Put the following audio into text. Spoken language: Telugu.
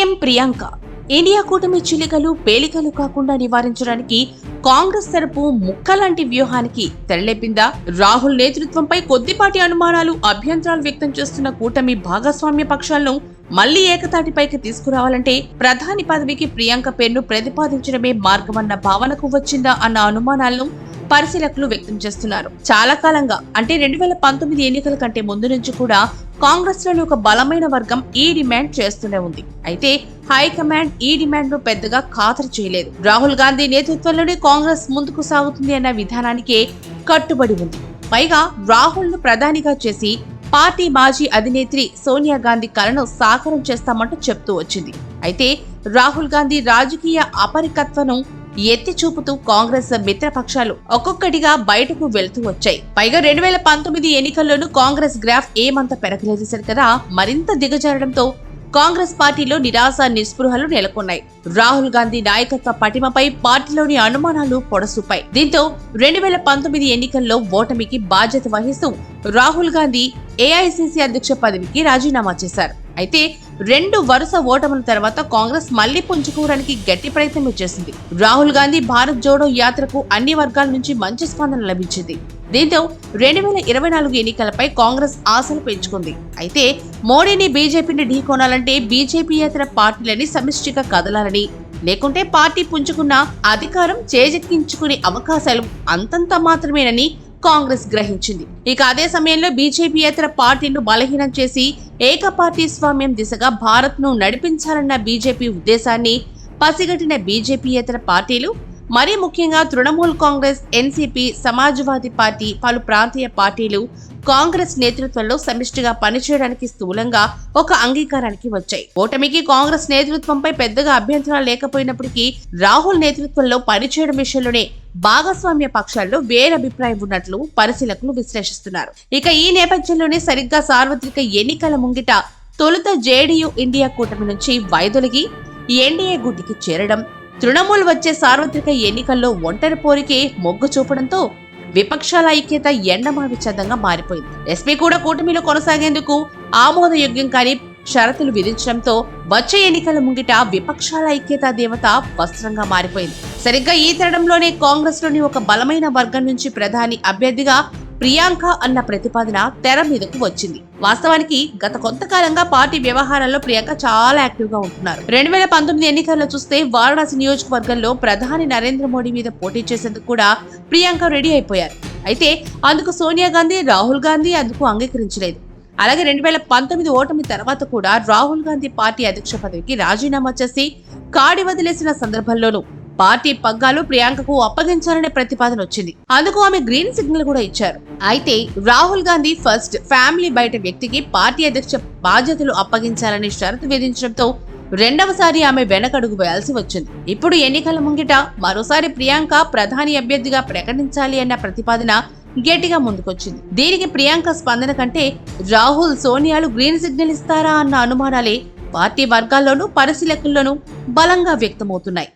టీం ప్రియాంక ఇండియా కూటమి చిలికలు పేలికలు కాకుండా నివారించడానికి కాంగ్రెస్ తరపు ముక్కలాంటి వ్యూహానికి తెరలేపిందా? రాహుల్ నేతృత్వంపై కొద్దిపాటి అనుమానాలు, అభ్యంతరాలు వ్యక్తం చేస్తున్న కూటమి భాగస్వామ్య పక్షాలను మళ్లీ ఏకతాటిపైకి తీసుకురావాలంటే ప్రధాని పదవికి ప్రియాంక పేరును ప్రతిపాదించడమే మార్గమన్న భావనకు వచ్చిందా అన్న అనుమానాలను పరిశీలకులు వ్యక్తం చేస్తున్నారు. చాలా కాలంగా అంటే 2019 ఎన్నికల కంటే ముందు నుంచి కూడా కాంగ్రెస్ లోని ఒక బలమైన వర్గం ఈ డిమాండ్ చేస్తూనే ఉంది. అయితే హైకమాండ్ ఈ డిమాండ్ ను పెద్దగా ఖాతరు చేయలేదు. రాహుల్ గాంధీ నేతృత్వంలోనే కాంగ్రెస్ ముందుకు సాగుతుంది అన్న విధానానికే కట్టుబడి ఉంది. పైగా రాహుల్ ను ప్రధానిగా చేసి పార్టీ మాజీ అధినేత్రి సోనియా గాంధీ కలను సాకారం చేస్తామంటూ చెప్తూ వచ్చింది. అయితే రాహుల్ గాంధీ రాజకీయ అపరికత్వను ఎత్తి చూపుతూ కాంగ్రెస్ మిత్రపక్షాలు ఒక్కొక్కటిగా బయటకు వెళ్తూ వచ్చాయి. పైగా 2019 ఎన్నికల్లోనూ కాంగ్రెస్ గ్రాఫ్ ఏమంత పెరగలేదు సరికదా, మరింత దిగజారడంతో కాంగ్రెస్ పార్టీలో నిరాశ నిస్పృహలు నెలకొన్నాయి. రాహుల్ గాంధీ నాయకత్వ పటిమపై పార్టీలోని అనుమానాలు పొడసూపాయి. దీంతో 2019 ఎన్నికల్లో ఓటమికి బాధ్యత వహిస్తూ రాహుల్ గాంధీ ఏఐసీసీ అధ్యక్ష పదవికి రాజీనామా చేశారు. అయితే 2 వరుస ఓటముల తర్వాత కాంగ్రెస్ మళ్లీ పుంజుకోవడానికి గట్టి ప్రయత్నం చేసింది. రాహుల్ గాంధీ భారత్ జోడో యాత్రకు అన్ని వర్గాల నుంచి మంచి స్పందన లభించింది. దీంతో 2024 ఎన్నికలపై కాంగ్రెస్ ఆశలు పెంచుకుంది. అయితే మోడీని బీజేపీని ఢీకొనాలంటే బీజేపీయేతర పార్టీలని సమిష్టిగా కదలాలని, లేకుంటే పార్టీ పుంజుకున్న అధికారం చేజెక్కించుకునే అవకాశాలు అంతంత మాత్రమేనని కాంగ్రెస్ గ్రహించింది. ఇక అదే సమయంలో బీజేపీయేతర పార్టీలను బలహీనం చేసి ఏకపార్టీ స్వామ్యం దిశగా భారత్ ను నడిపించాలన్న బీజేపీ ఉద్దేశాన్ని పసిగట్టిన బీజేపీయేతర పార్టీలు, మరీ ముఖ్యంగా తృణమూల్ కాంగ్రెస్, ఎన్సీపీ, సమాజ్వాదీ పార్టీ, పలు ప్రాంతీయ పార్టీలు కాంగ్రెస్ నేతృత్వంలో సమిష్టిగా పనిచేయడానికి స్థూలంగా ఒక అంగీకారానికి వచ్చాయి. ఓటమికి కాంగ్రెస్ నేతృత్వంపై పెద్దగా అభ్యంతరాలు లేకపోయినప్పటికీ రాహుల్ నేతృత్వంలో పనిచేయడం విషయంలోనే భాగస్వామ్య పక్షాల్లో వేరభిప్రాయం ఉన్నట్లు పరిశీలకులు విశ్లేషిస్తున్నారు. ఇక ఈ నేపథ్యంలోనే సరిగ్గా సార్వత్రిక ఎన్నికల ముంగిట తొలుత జేడీయూ ఇండియా కూటమి నుంచి వైదొలిగి ఎన్డీఏ గుడ్డికి చేరడం, తృణమూల్ వచ్చే సార్వత్రిక ఎన్నికల్లో ఒంటరి పోరికే మొగ్గు చూపడంతో విపక్షాల ఐక్యత ఎండమావి చందంగా మారిపోయింది. ఎస్పీ కూడా కూటమిలో కొనసాగేందుకు ఆమోదయోగ్యం కాని షరతులు విధించడంతో వచ్చే ఎన్నికల ముంగిట విపక్షాల ఐక్యత దేవత వస్త్రంగా మారిపోయింది. సరిగ్గా ఈ తరుణంలోనే కాంగ్రెస్ లోని ఒక బలమైన వర్గం నుంచి ప్రధాని అభ్యర్థిగా ప్రియాంక అన్న ప్రతిపాదన తెర మీదకు వచ్చింది. వాస్తవానికి గత కొంతకాలంగా పార్టీ వ్యవహారాల్లో ప్రియాంక చాలా యాక్టివ్ గా ఉంటున్నారు. 2019 ఎన్నికల్లో చూస్తే వారణాసి నియోజకవర్గంలో ప్రధాని నరేంద్ర మోడీ మీద పోటీ చేసేందుకు కూడా ప్రియాంక రెడీ అయిపోయారు. అయితే అందుకు సోనియా గాంధీ, రాహుల్ గాంధీ అందుకు అంగీకరించలేదు. అలాగే 2019 ఓటమి తర్వాత కూడా రాహుల్ గాంధీ పార్టీ అధ్యక్ష పదవికి రాజీనామా చేసి కాడి వదిలేసిన సందర్భంలోనూ పార్టీ పగ్గాలు ప్రియాంకకు అప్పగించాలనే ప్రతిపాదన వచ్చింది. అందుకు ఆమె గ్రీన్ సిగ్నల్ కూడా ఇచ్చారు. అయితే రాహుల్ గాంధీ ఫస్ట్ ఫ్యామిలీ బయట వ్యక్తికి పార్టీ అధ్యక్ష బాధ్యతలు అప్పగించాలని షరతు విధించడంతో రెండవసారి ఆమె వెనకడుగు వేయాల్సి వచ్చింది. ఇప్పుడు ఎన్నికల ముంగిట మరోసారి ప్రియాంక ప్రధాని అభ్యర్థిగా ప్రకటించాలి అన్న ప్రతిపాదన గట్టిగా ముందుకొచ్చింది. దీనికి ప్రియాంక స్పందన కంటే రాహుల్, సోనియాలు గ్రీన్ సిగ్నల్ ఇస్తారా అన్న అనుమానాలే పార్టీ వర్గాల్లోనూ పరిశీలకుల్లోనూ బలంగా వ్యక్తమవుతున్నాయి.